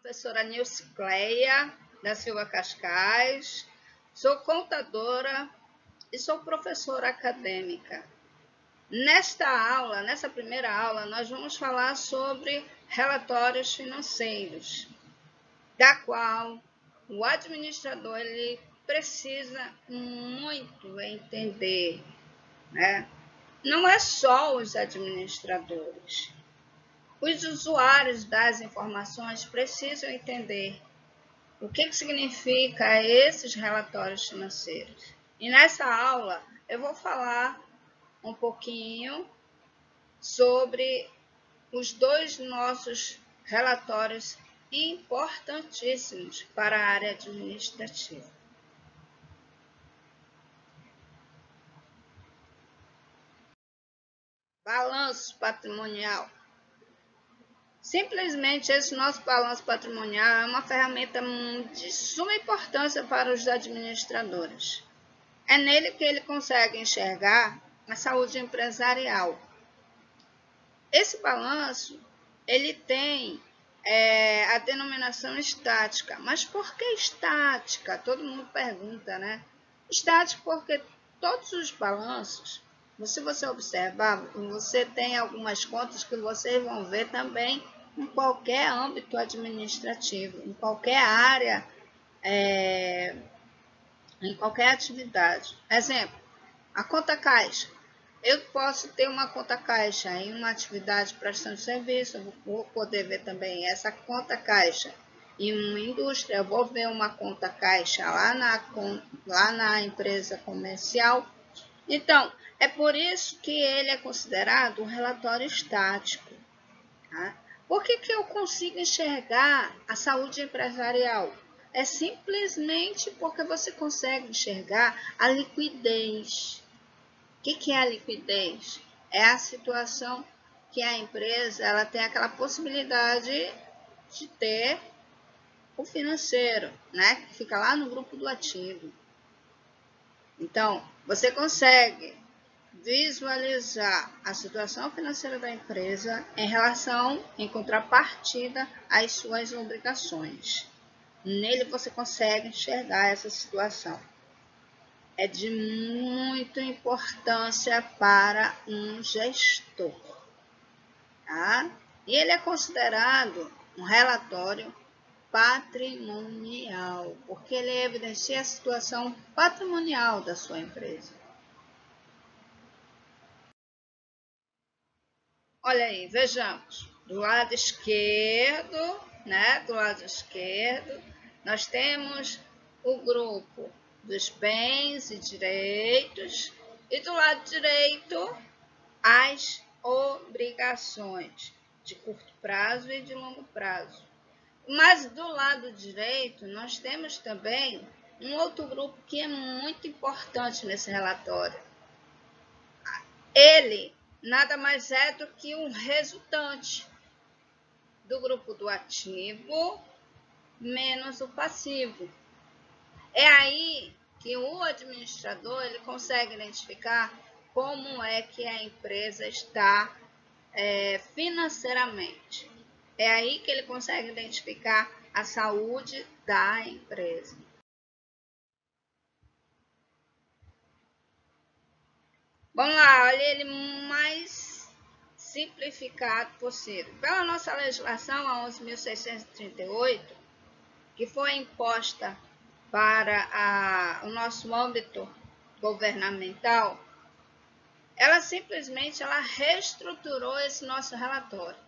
professora Nilcleia da Silva Cascais, sou contadora e sou professora acadêmica. Nessa primeira aula, nós vamos falar sobre relatórios financeiros, da qual o administrador ele precisa muito entender, né? Não é só os administradores. Os usuários das informações precisam entender o que significa esses relatórios financeiros. E nessa aula eu vou falar um pouquinho sobre os dois nossos relatórios importantíssimos para a área administrativa. Balanço patrimonial. Simplesmente esse nosso balanço patrimonial é uma ferramenta de suma importância para os administradores. É nele que ele consegue enxergar a saúde empresarial. Esse balanço, ele tem a denominação estática. Mas por que estática? Todo mundo pergunta, né? Estática porque todos os balanços, se você observar, você tem algumas contas que vocês vão ver também em qualquer âmbito administrativo, em qualquer área, em qualquer atividade. Exemplo, a conta caixa. Eu posso ter uma conta caixa em uma atividade de prestação de serviço, eu vou poder ver também essa conta caixa em uma indústria, eu vou ver uma conta caixa lá na empresa comercial. Então, é por isso que ele é considerado um relatório estático. Tá? Por que eu consigo enxergar a saúde empresarial? É simplesmente porque você consegue enxergar a liquidez. O que é a liquidez? É a situação que a empresa ela tem aquela possibilidade de ter o financeiro, né? Que fica lá no grupo do ativo. Então, você consegue visualizar a situação financeira da empresa em contrapartida às suas obrigações. Nele você consegue enxergar essa situação. É de muita importância para um gestor, tá? E ele é considerado um relatório patrimonial, porque ele evidencia a situação patrimonial da sua empresa. Olha aí, vejamos. Do lado esquerdo, né? Do lado esquerdo, nós temos o grupo dos bens e direitos e do lado direito as obrigações de curto prazo e de longo prazo. Mas do lado direito nós temos também um outro grupo que é muito importante nesse relatório. Ele nada mais é do que um resultante do grupo do ativo menos o passivo. É aí que o administrador ele consegue identificar como é que a empresa está financeiramente. É aí que ele consegue identificar a saúde da empresa. Vamos lá, olha ele mais simplificado possível. Pela nossa legislação, a 11.638, que foi imposta para o nosso âmbito governamental, ela simplesmente reestruturou esse nosso relatório.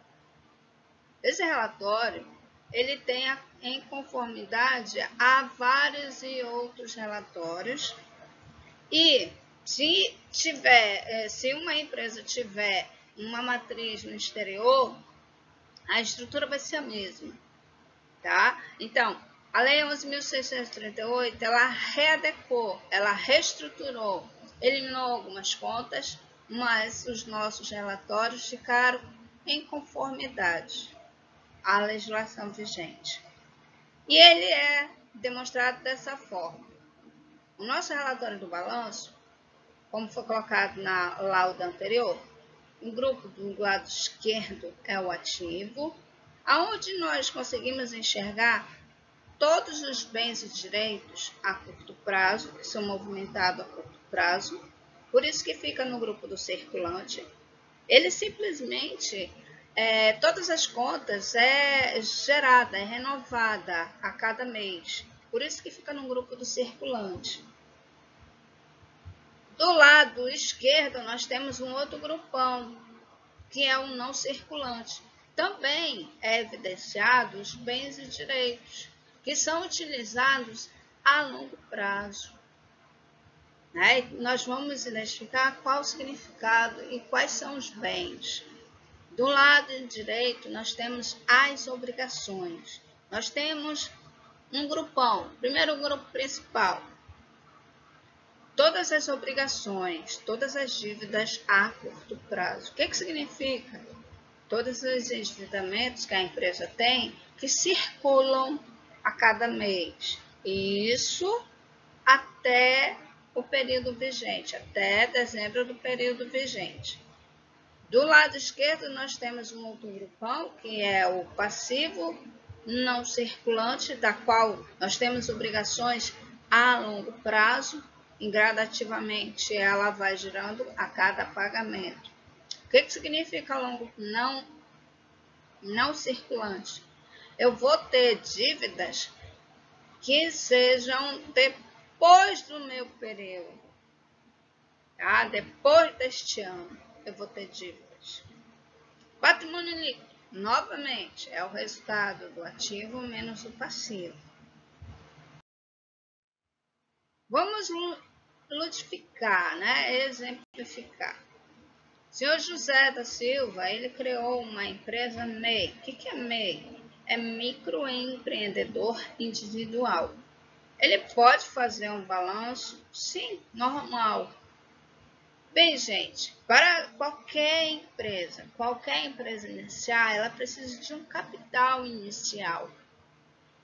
Esse relatório ele tem em conformidade a vários e outros relatórios e se uma empresa tiver uma matriz no exterior, a estrutura vai ser a mesma, tá? Então, a Lei 11.638, ela readequou, ela reestruturou, eliminou algumas contas, mas os nossos relatórios ficaram em conformidade à legislação vigente. E ele é demonstrado dessa forma. O nosso relatório do balanço, como foi colocado na lauda anterior, o grupo do lado esquerdo é o ativo, aonde nós conseguimos enxergar todos os bens e direitos a curto prazo, que são movimentados a curto prazo, por isso que fica no grupo do circulante. Ele simplesmente, todas as contas é gerada, é renovada a cada mês, por isso que fica no grupo do circulante. Do lado esquerdo, nós temos um outro grupão, que é o não circulante. Também é evidenciado os bens e direitos, que são utilizados a longo prazo. Nós vamos identificar qual o significado e quais são os bens. Do lado direito, nós temos as obrigações. Nós temos um grupão, primeiro grupo principal, todas as obrigações, todas as dívidas a curto prazo. O que significa? Todos os endividamentos que a empresa tem que circulam a cada mês. Isso até o período vigente, até dezembro do período vigente. Do lado esquerdo, nós temos um outro grupão, que é o passivo não circulante, da qual nós temos obrigações a longo prazo, e gradativamente ela vai girando a cada pagamento. O que significa longo não circulante? Eu vou ter dívidas que sejam depois do meu período, tá? Depois deste ano, eu vou ter dívidas. Patrimônio líquido, novamente, é o resultado do ativo menos o passivo. Vamos ludificar, exemplificar. O senhor José da Silva, ele criou uma empresa MEI. O que é MEI? É microempreendedor individual. Ele pode fazer um balanço? Sim, normal. Bem, gente, para qualquer empresa iniciar, ela precisa de um capital inicial.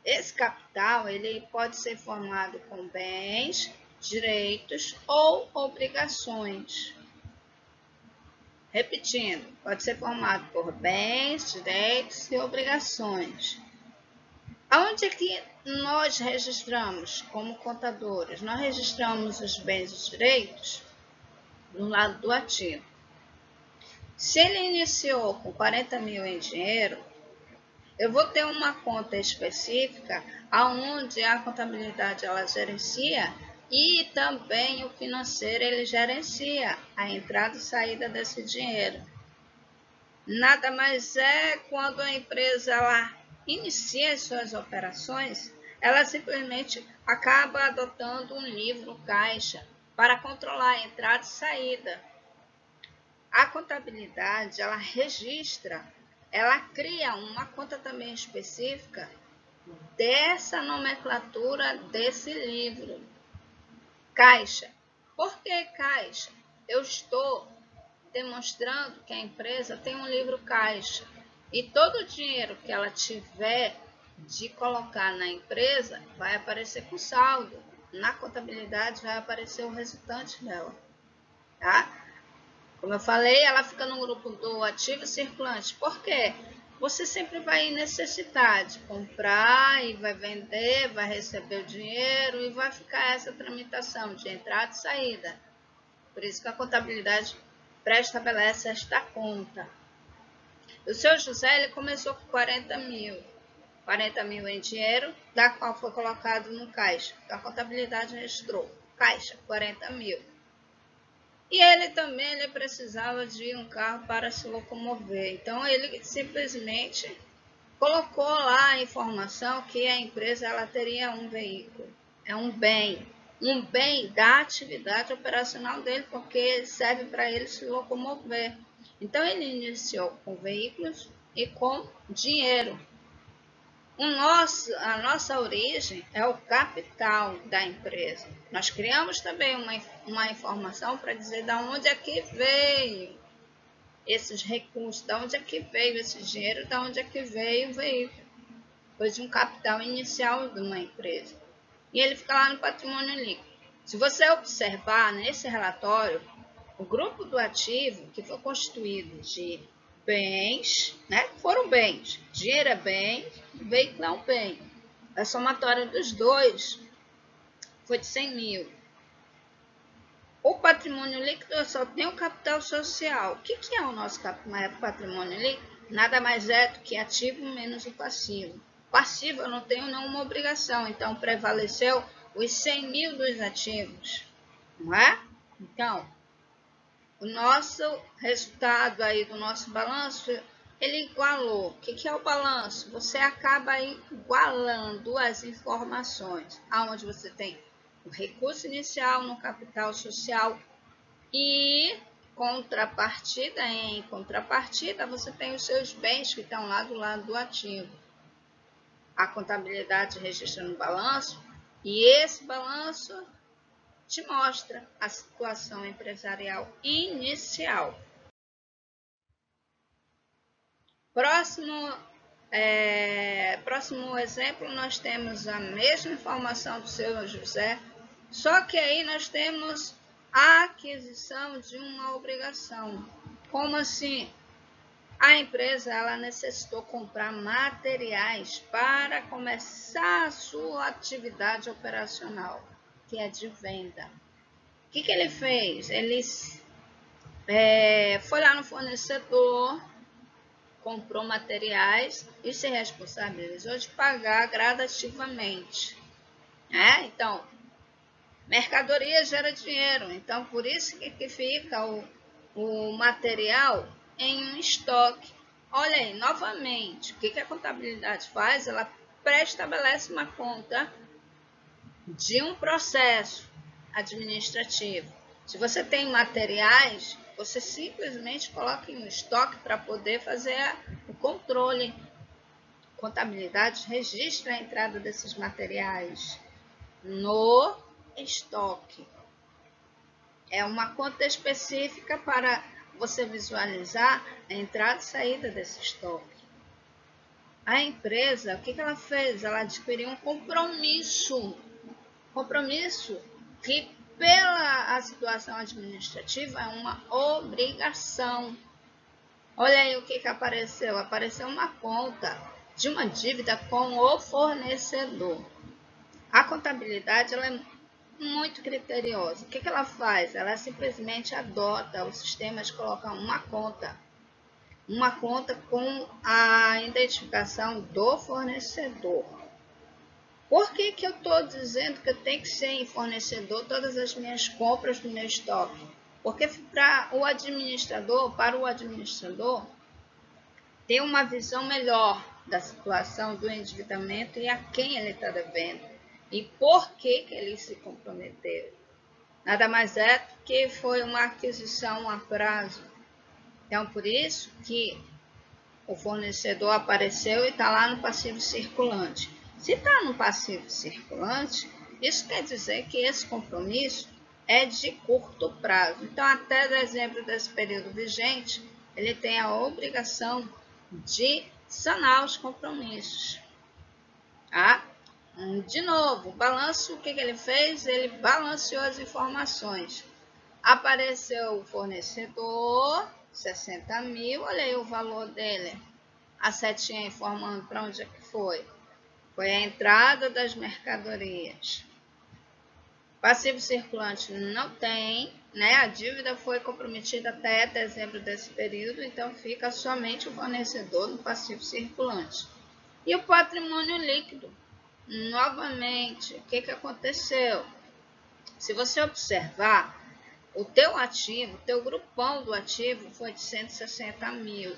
Esse capital ele pode ser formado com bens, direitos ou obrigações. Repetindo, pode ser formado por bens, direitos e obrigações. Aonde é que nós registramos como contadores? Nós registramos os bens e os direitos no lado do ativo. Se ele iniciou com 40 mil em dinheiro, eu vou ter uma conta específica aonde a contabilidade ela gerencia e também o financeiro ele gerencia a entrada e saída desse dinheiro. Nada mais é quando a empresa ela inicia as suas operações, ela simplesmente acaba adotando um livro caixa para controlar a entrada e saída. A contabilidade ela registra, ela cria uma conta também específica dessa nomenclatura desse livro. Caixa. Por que caixa? Eu estou demonstrando que a empresa tem um livro caixa e todo o dinheiro que ela tiver de colocar na empresa vai aparecer com saldo. Na contabilidade vai aparecer o resultante dela, tá? Como eu falei, ela fica no grupo do ativo circulante. Por quê? Você sempre vai necessitar de comprar e vai vender, vai receber o dinheiro e vai ficar essa tramitação de entrada e saída. Por isso que a contabilidade pré-estabelece esta conta. O seu José ele começou com 40 mil. 40 mil em dinheiro, da qual foi colocado no caixa. A contabilidade registrou caixa, 40 mil. E ele também precisava de um carro para se locomover. Então, ele simplesmente colocou lá a informação que a empresa ela teria um veículo. É um bem da atividade operacional dele, porque serve para ele se locomover. Então, ele iniciou com veículos e com dinheiro. A nossa origem é o capital da empresa. Nós criamos também uma informação para dizer de onde é que veio esses recursos, de onde é que veio esse dinheiro, de onde é que veio o veículo. Foi de um capital inicial de uma empresa. E ele fica lá no patrimônio líquido. Se você observar nesse relatório, o grupo do ativo, que foi constituído de bens, né? Foram bens. Dinheiro é bem, veículo é um bem. A somatória dos dois foi de 100 mil. O patrimônio líquido só tem o capital social. O que é o nosso patrimônio líquido? Nada mais é do que ativo menos o passivo. Passivo eu não tenho nenhuma obrigação, então prevaleceu os 100 mil dos ativos, não é? Então, o nosso resultado aí do nosso balanço, ele igualou. O que é o balanço? Você acaba igualando as informações, aonde você tem o recurso inicial no capital social e contrapartida. Em contrapartida, você tem os seus bens que estão lá do lado do ativo. A contabilidade registra no balanço e esse balanço te mostra a situação empresarial inicial. Próximo exemplo, nós temos a mesma informação do seu José, só que aí nós temos a aquisição de uma obrigação. Como assim? A empresa ela necessitou comprar materiais para começar a sua atividade operacional, que é de venda. O que ele fez? Ele foi lá no fornecedor, comprou materiais e se responsabilizou de pagar gradativamente. Então, mercadoria gera dinheiro, então por isso que fica o material em um estoque. Olha aí, novamente, o que a contabilidade faz? Ela pré-estabelece uma conta de um processo administrativo. Se você tem materiais, você simplesmente coloca em um estoque para poder fazer o controle. A contabilidade registra a entrada desses materiais no estoque. É uma conta específica para você visualizar a entrada e saída desse estoque. A empresa, o que ela fez? Ela adquiriu um compromisso que pela situação administrativa é uma obrigação. Olha aí o que apareceu. Apareceu uma conta de uma dívida com o fornecedor. A contabilidade ela é muito criteriosa. O que ela faz? Ela simplesmente adota o sistema de colocar uma conta com a identificação do fornecedor. Por que eu estou dizendo que eu tenho que ser em fornecedor todas as minhas compras do meu estoque? Porque para o administrador ter uma visão melhor da situação do endividamento e a quem ele está devendo e por que ele se comprometeu. Nada mais é do que foi uma aquisição a prazo. Então, por isso que o fornecedor apareceu e está lá no passivo circulante. Se está no passivo circulante, isso quer dizer que esse compromisso é de curto prazo. Então, até dezembro desse período vigente, ele tem a obrigação de sanar os compromissos. De novo, o balanço, o que ele fez? Ele balanceou as informações. Apareceu o fornecedor, 60 mil, olha aí o valor dele. A setinha informando para onde é que foi. Foi a entrada das mercadorias. Passivo circulante não tem, né? A dívida foi comprometida até dezembro desse período, então fica somente o fornecedor no passivo circulante. E o patrimônio líquido? Novamente, o que aconteceu? Se você observar, o teu ativo, o teu grupão do ativo foi de 160 mil.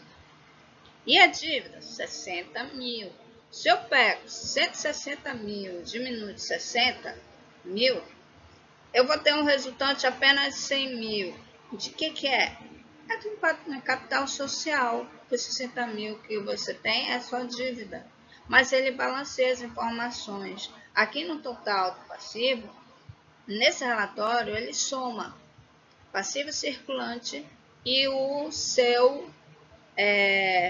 E a dívida? 60 mil. Se eu pego 160 mil e diminuo de 60 mil, eu vou ter um resultante apenas de 100 mil. De que é? É do impacto no capital social. Porque 60 mil que você tem é só dívida. Mas ele balanceia as informações. Aqui no total do passivo, nesse relatório, ele soma passivo circulante e o seu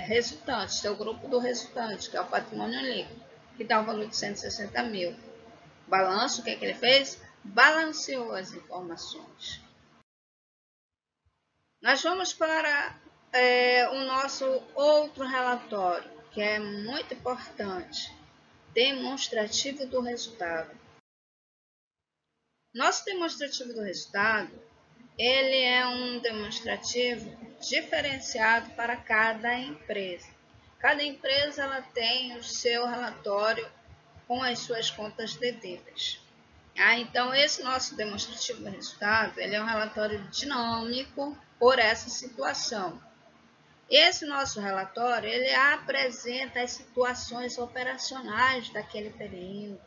resultante, seu grupo do resultante, que é o patrimônio líquido, que dá um valor de 160 mil. Balanço, o que ele fez? Balanceou as informações. Nós vamos para o nosso outro relatório, que é muito importante, demonstrativo do resultado. Nosso demonstrativo do resultado, ele é um demonstrativo diferenciado para cada empresa. Cada empresa ela tem o seu relatório com as suas contas devidas. Então, esse nosso demonstrativo do resultado, ele é um relatório dinâmico por essa situação. Esse nosso relatório, ele apresenta as situações operacionais daquele período.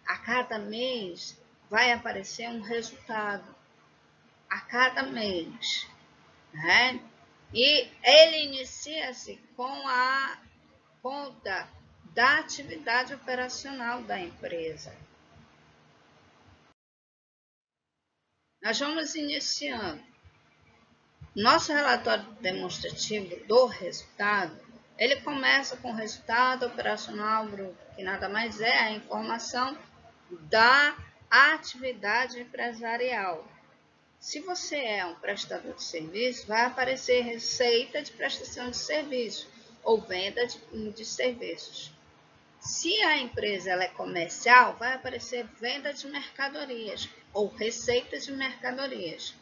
A cada mês vai aparecer um resultado. A cada mês. Né? E ele inicia-se com a conta da atividade operacional da empresa. Nós vamos iniciando. Nosso relatório demonstrativo do resultado, ele começa com o resultado operacional bruto, que nada mais é a informação da atividade empresarial. Se você é um prestador de serviço, vai aparecer receita de prestação de serviço ou venda de serviços. Se a empresa ela é comercial, vai aparecer venda de mercadorias ou receita de mercadorias.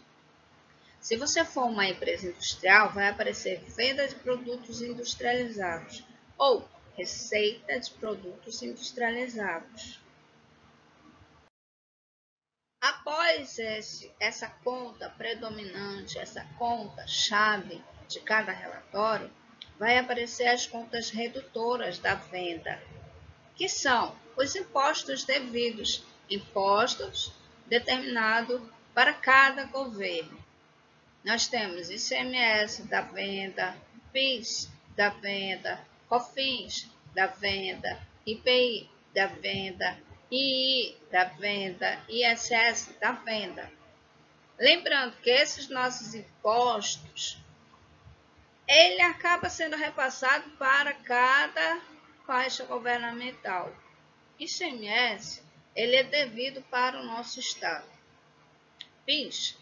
Se você for uma empresa industrial, vai aparecer venda de produtos industrializados ou receita de produtos industrializados. Após essa conta predominante, essa conta-chave de cada relatório, vai aparecer as contas redutoras da venda, que são os impostos devidos, impostos determinados para cada governo. Nós temos ICMS da venda, PIS da venda, COFINS da venda, IPI da venda, II da venda, ISS da venda. Lembrando que esses nossos impostos, ele acaba sendo repassado para cada faixa governamental. ICMS, ele é devido para o nosso estado. PIS,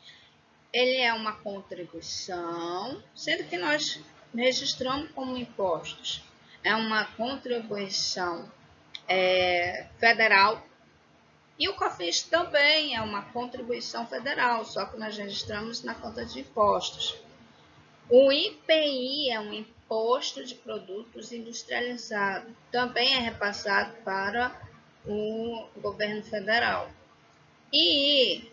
ele é uma contribuição, sendo que nós registramos como impostos. É uma contribuição federal. E o COFINS também é uma contribuição federal, só que nós registramos na conta de impostos. O IPI é um imposto de produtos industrializados, também é repassado para o governo federal. II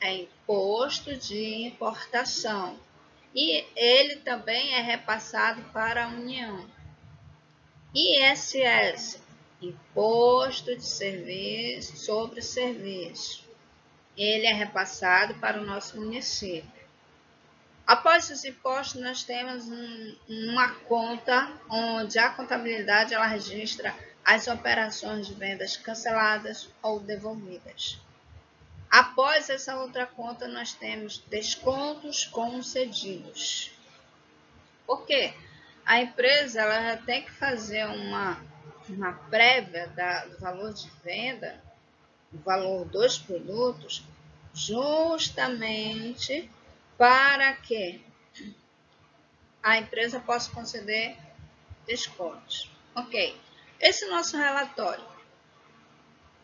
é imposto de importação e ele também é repassado para a União. ISS, imposto de serviço sobre serviço, ele é repassado para o nosso município. Após os impostos, nós temos uma conta onde a contabilidade ela registra as operações de vendas canceladas ou devolvidas. Após essa outra conta, nós temos descontos concedidos. Por quê? A empresa ela já tem que fazer uma prévia do valor de venda, do valor dos produtos, justamente para que a empresa possa conceder descontos. Ok. Esse nosso relatório,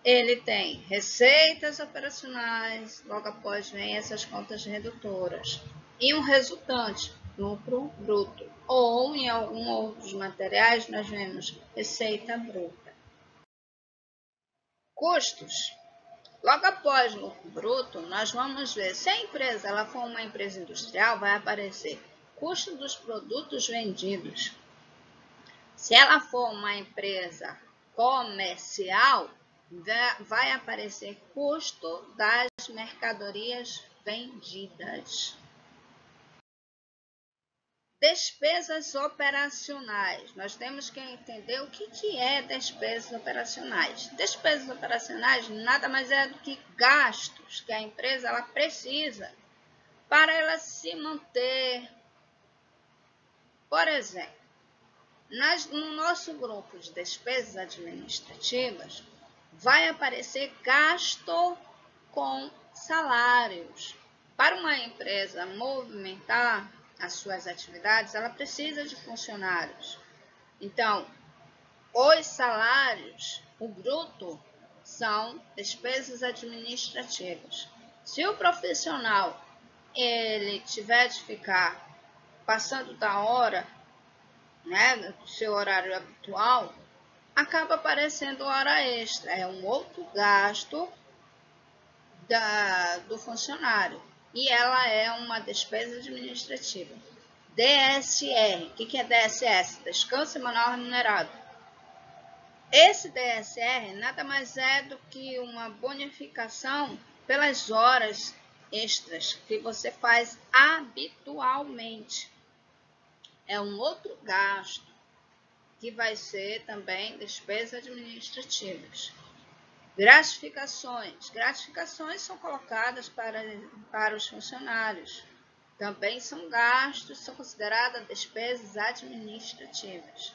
ele tem receitas operacionais, logo após vem essas contas redutoras, e um resultante, lucro bruto, ou em alguns outros materiais nós vemos receita bruta. Custos. Logo após lucro bruto, nós vamos ver se a empresa ela for uma empresa industrial, vai aparecer custo dos produtos vendidos. Se ela for uma empresa comercial, vai aparecer custo das mercadorias vendidas. Despesas operacionais. Nós temos que entender o que é despesas operacionais. Despesas operacionais nada mais é do que gastos que a empresa ela precisa para ela se manter. Por exemplo, no nosso grupo de despesas administrativas, vai aparecer gasto com salários. Para uma empresa movimentar, as suas atividades, ela precisa de funcionários. Então, os salários, o bruto, são despesas administrativas. Se o profissional ele tiver de ficar passando da hora, né, do seu horário habitual, acaba aparecendo hora extra. É um outro gasto do funcionário. E ela é uma despesa administrativa. DSR. O que é DSS? Descanso semanal remunerado. Esse DSR nada mais é do que uma bonificação pelas horas extras que você faz habitualmente. É um outro gasto que vai ser também despesas administrativas. Gratificações. Gratificações são colocadas para os funcionários. Também são gastos, são consideradas despesas administrativas.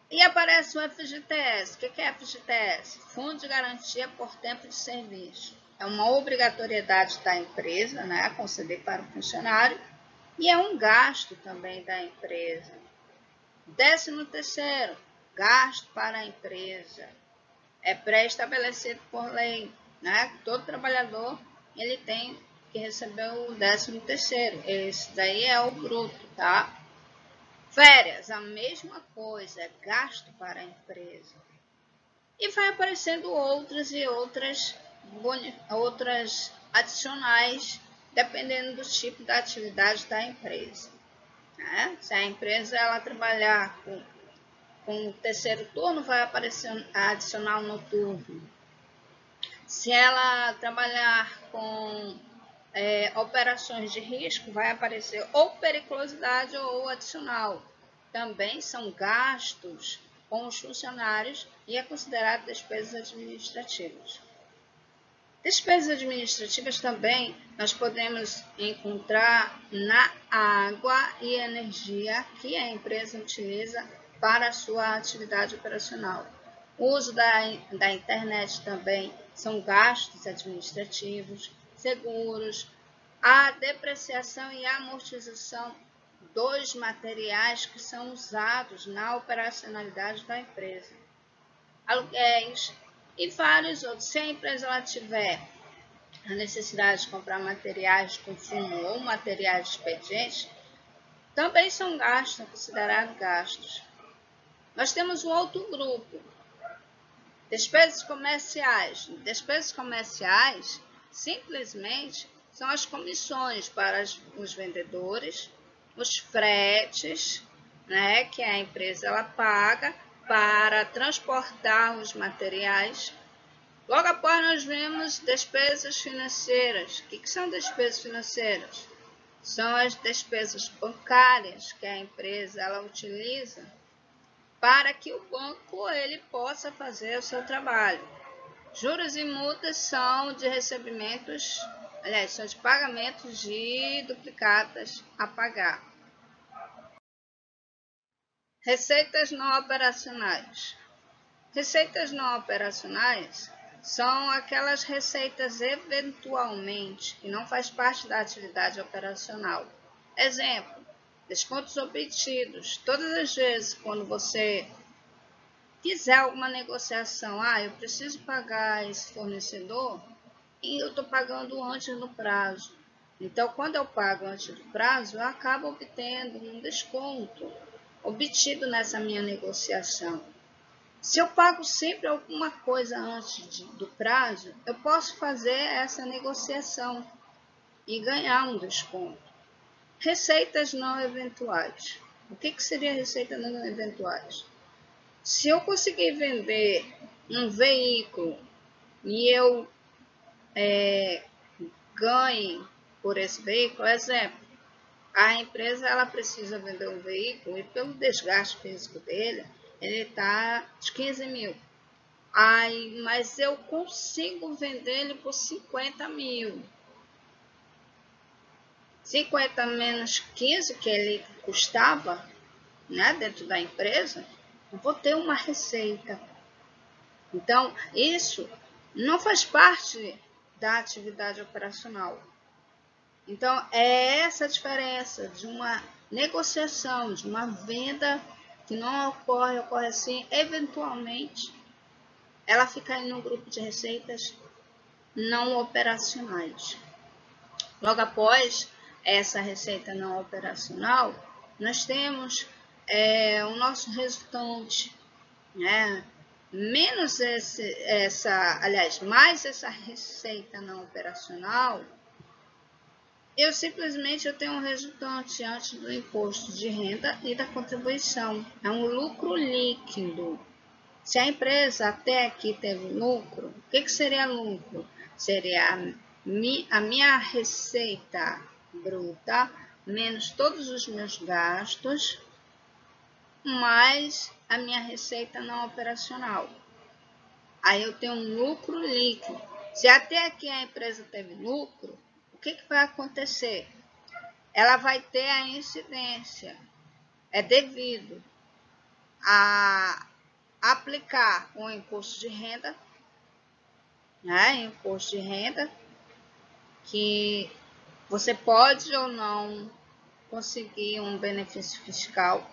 E aparece o FGTS. O que é FGTS? Fundo de Garantia por Tempo de Serviço. É uma obrigatoriedade da empresa, né, conceder para o funcionário, e é um gasto também da empresa. 13º, gasto para a empresa. É pré-estabelecido por lei, né? Todo trabalhador ele tem que receber o 13º. Esse daí é o bruto, tá? Férias, a mesma coisa, é gasto para a empresa. E vai aparecendo outras e outras adicionais, dependendo do tipo da atividade da empresa. Né? Se a empresa ela trabalhar com o terceiro turno, vai aparecer adicional noturno. Se ela trabalhar com operações de risco, vai aparecer ou periculosidade ou adicional. Também são gastos com os funcionários e é considerado despesas administrativas. Despesas administrativas também nós podemos encontrar na água e energia que a empresa utiliza para a sua atividade operacional. O uso da internet também são gastos administrativos, seguros, a depreciação e amortização dos materiais que são usados na operacionalidade da empresa, aluguéis e vários outros. Se a empresa ela tiver a necessidade de comprar materiais de consumo ou materiais de expediente, também são gastos, considerados gastos. Nós temos um outro grupo, despesas comerciais. Despesas comerciais, simplesmente, são as comissões para os vendedores, os fretes, né, que a empresa ela paga para transportar os materiais. Logo após nós vemos despesas financeiras. O que são despesas financeiras? São as despesas bancárias que a empresa ela utiliza para que o banco ele possa fazer o seu trabalho. Juros e multas são de recebimentos, aliás, são de pagamentos de duplicatas a pagar. Receitas não operacionais. Receitas não operacionais são aquelas receitas eventualmente que não faz parte da atividade operacional. Exemplo, descontos obtidos. Todas as vezes quando você fizer alguma negociação, eu preciso pagar esse fornecedor e eu estou pagando antes do prazo. Então, quando eu pago antes do prazo, eu acabo obtendo um desconto obtido nessa minha negociação. Se eu pago sempre alguma coisa antes do prazo, eu posso fazer essa negociação e ganhar um desconto. Receitas não eventuais. O que seria receita não eventuais? Se eu conseguir vender um veículo e eu ganhe por esse veículo, exemplo, a empresa ela precisa vender um veículo e pelo desgaste físico dele, ele está de 15 mil. Mas eu consigo vender ele por 50 mil. 50 menos 15 que ele custava, né, dentro da empresa, eu vou ter uma receita. Então, isso não faz parte da atividade operacional. Então, é essa a diferença de uma negociação, de uma venda que não ocorre assim, eventualmente, ela fica aí no grupo de receitas não operacionais. Logo após essa receita não operacional, nós temos o nosso resultante, né? Menos mais essa receita não operacional, eu simplesmente tenho um resultante antes do imposto de renda e da contribuição. É um lucro líquido. Se a empresa até aqui teve lucro, o que seria lucro? Seria a minha receita bruta menos todos os meus gastos, mais a minha receita não operacional. Aí eu tenho um lucro líquido. Se até aqui a empresa teve lucro, o que vai acontecer? Ela vai ter a incidência. É devido a aplicar o imposto de renda, né? Imposto de renda, que você pode ou não conseguir um benefício fiscal.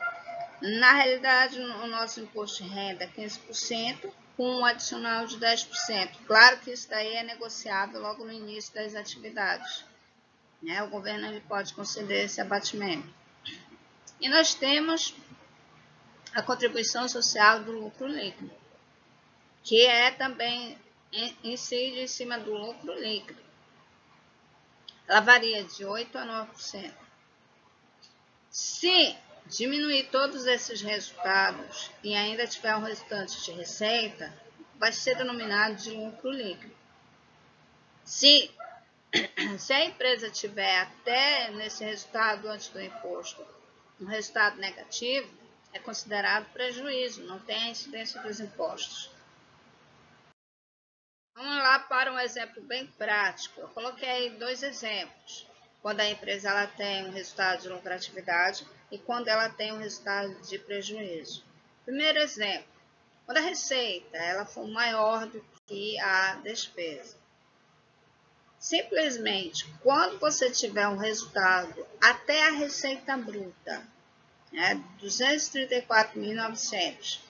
Na realidade, o nosso imposto de renda é 15%, com um adicional de 10%. Claro que isso daí é negociável logo no início das atividades, né? O governo ele pode conceder esse abatimento. E nós temos a contribuição social do lucro líquido, que é também incide em cima do lucro líquido. Ela varia de 8% a 9%. Se diminuir todos esses resultados e ainda tiver um restante de receita, vai ser denominado de lucro líquido. Se a empresa tiver até nesse resultado antes do imposto um resultado negativo, é considerado prejuízo, não tem a incidência dos impostos. Vamos lá para um exemplo bem prático. Eu coloquei 2 exemplos. Quando a empresa ela tem um resultado de lucratividade e quando ela tem um resultado de prejuízo. Primeiro exemplo, quando a receita ela for maior do que a despesa. Simplesmente, quando você tiver um resultado até a receita bruta, né, 234.900,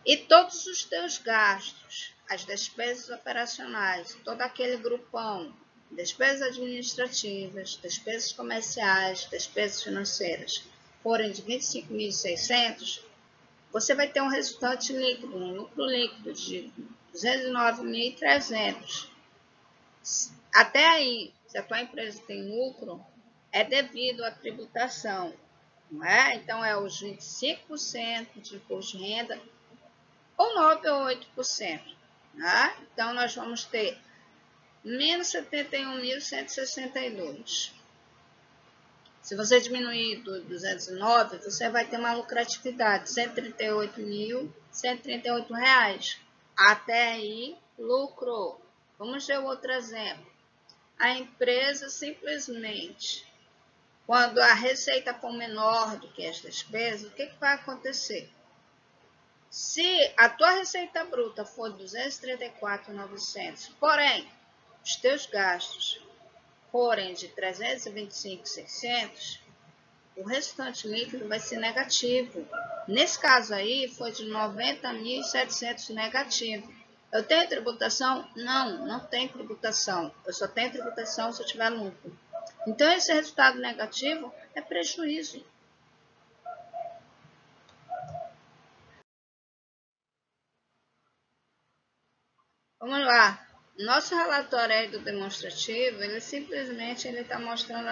e todos os teus gastos, as despesas operacionais, todo aquele grupão, despesas administrativas, despesas comerciais, despesas financeiras, forem de 25.600, você vai ter um resultante líquido, um lucro líquido de 209.300. Até aí, se a tua empresa tem lucro, é devido à tributação, não é? Então, é os 25% de imposto de renda, ou 9% ou 8%. Né? Então, nós vamos ter menos 71.162. Se você diminuir do 209, você vai ter uma lucratividade de R$ 138.138. Até aí, lucro. Vamos ver outro exemplo. A empresa simplesmente, quando a receita for menor do que as despesas, o que vai acontecer? Se a tua receita bruta for 234.900, porém, os teus gastos forem de 325.600, o restante líquido vai ser negativo. Nesse caso aí, foi de 90.700 negativo. Eu tenho tributação? Não, não tem tributação. Eu só tenho tributação se eu tiver lucro. Então, esse resultado negativo é prejuízo. Vamos lá. Nosso relatório aí do demonstrativo, ele simplesmente está mostrando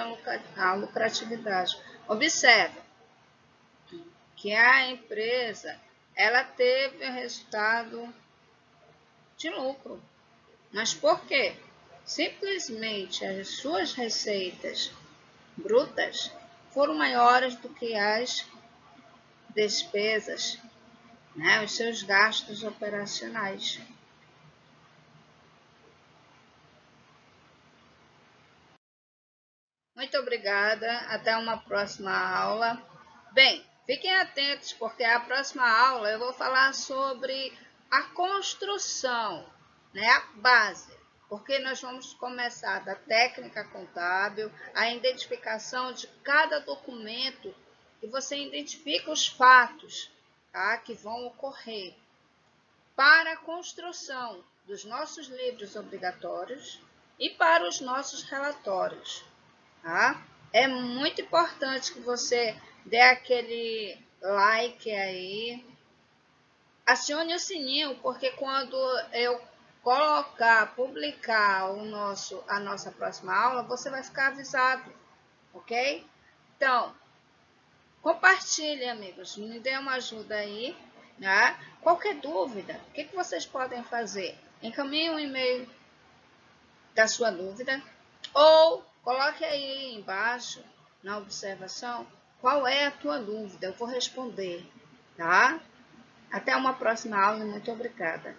a lucratividade. Observe que a empresa ela teve o resultado de lucro. Mas por quê? Simplesmente as suas receitas brutas foram maiores do que as despesas, né? Os seus gastos operacionais. Muito obrigada, até uma próxima aula. Bem, fiquem atentos, porque a próxima aula eu vou falar sobre a construção, né, a base. porque nós vamos começar da técnica contábil, a identificação de cada documento, e você identifica os fatos, tá, que vão ocorrer para a construção dos nossos livros obrigatórios e para os nossos relatórios. Tá? É muito importante que você dê aquele like aí, acione o sininho, porque quando eu publicar a nossa próxima aula, você vai ficar avisado, ok? Então, compartilhe, amigos, me dê uma ajuda aí, né? Qualquer dúvida, o que vocês podem fazer? Encaminhe um e-mail da sua dúvida, ou coloque aí embaixo, na observação, qual é a tua dúvida, eu vou responder, tá? Até uma próxima aula e muito obrigada.